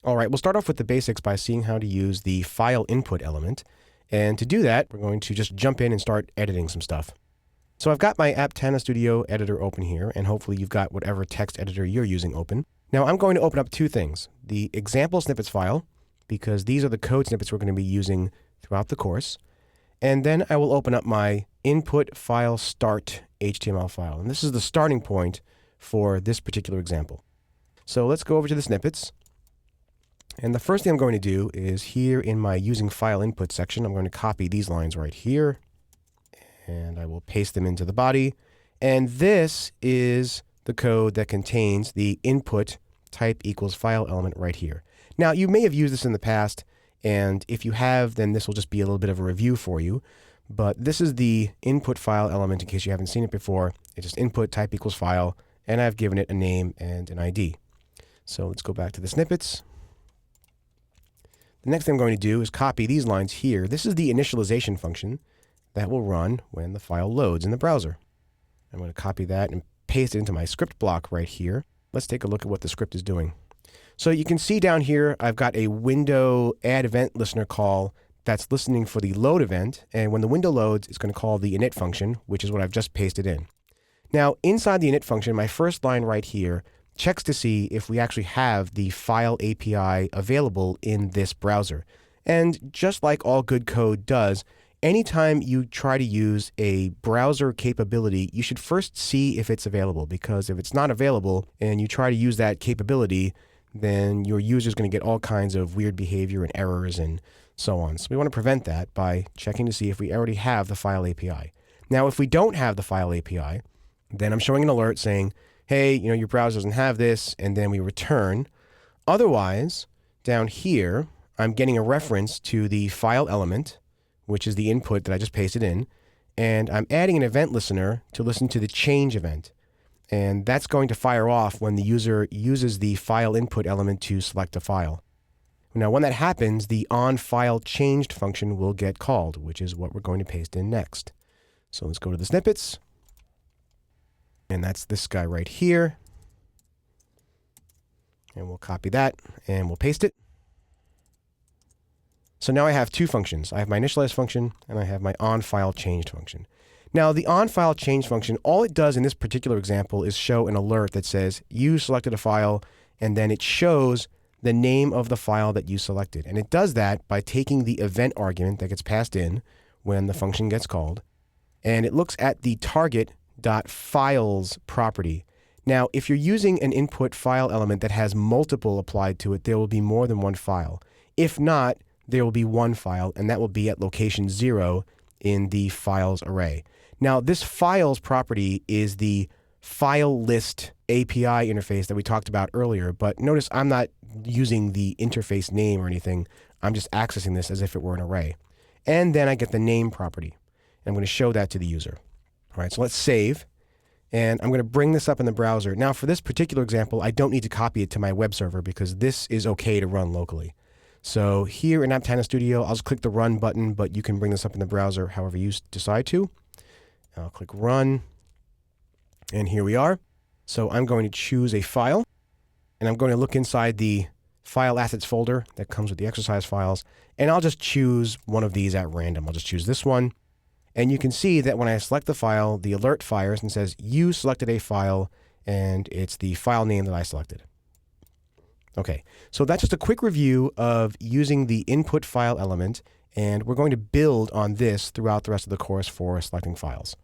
All right, we'll start off with the basics by seeing how to use the file input element. And to do that, we're going to just jump in and start editing some stuff. So I've got my Aptana Studio editor open here, and hopefully you've got whatever text editor you're using open. Now I'm going to open up two things. The example snippets file, because these are the code snippets we're going to be using throughout the course. And then I will open up my input file start HTML file. And this is the starting point for this particular example. So let's go over to the snippets. And the first thing I'm going to do is here in my using file input section, I'm going to copy these lines right here. And I will paste them into the body. And this is the code that contains the input type equals file element right here. Now, you may have used this in the past, and if you have, then this will just be a little bit of a review for you. But this is the input file element in case you haven't seen it before. It's just input type equals file, and I've given it a name and an ID. So let's go back to the snippets. The next thing I'm going to do is copy these lines here. This is the initialization function that will run when the file loads in the browser. I'm going to copy that and paste it into my script block right here. Let's take a look at what the script is doing. So you can see down here, I've got a window add event listener call that's listening for the load event. And when the window loads, it's going to call the init function, which is what I've just pasted in. Now, inside the init function, my first line right here checks to see if we actually have the file API available in this browser. And just like all good code does, anytime you try to use a browser capability, you should first see if it's available, because if it's not available and you try to use that capability, then your user is going to get all kinds of weird behavior and errors and so on. So we want to prevent that by checking to see if we already have the file API. Now, if we don't have the file API, then I'm showing an alert saying, hey, your browser doesn't have this, and then we return. Otherwise, down here, I'm getting a reference to the file element, which is the input that I just pasted in, and I'm adding an event listener to listen to the change event. And that's going to fire off when the user uses the file input element to select a file. Now, when that happens, the onFileChanged function will get called, which is what we're going to paste in next. So let's go to the snippets. And that's this guy right here. And we'll copy that, and we'll paste it. So now I have two functions. I have my initialize function, and I have my onFileChanged function. Now, the onFileChanged function, all it does in this particular example is show an alert that says you selected a file, and then it shows the name of the file that you selected. And it does that by taking the event argument that gets passed in when the function gets called, and it looks at the target.files property. Now, if you're using an input file element that has multiple applied to it, there will be more than one file. If not, there will be one file, and that will be at location 0 in the files array. Now, this files property is the file list API interface that we talked about earlier, but notice I'm not using the interface name or anything. I'm just accessing this as if it were an array. And then I get the name property. And I'm going to show that to the user. All right, so let's save. And I'm going to bring this up in the browser. Now, for this particular example, I don't need to copy it to my web server because this is okay to run locally. So here in Aptana Studio, I'll just click the Run button, but you can bring this up in the browser however you decide to. I'll click Run, and here we are. So I'm going to choose a file, and I'm going to look inside the File Assets folder that comes with the exercise files, and I'll just choose one of these at random. I'll just choose this one, and you can see that when I select the file, the alert fires and says, you selected a file, and it's the file name that I selected. Okay, so that's just a quick review of using the input file element, and we're going to build on this throughout the rest of the course for selecting files.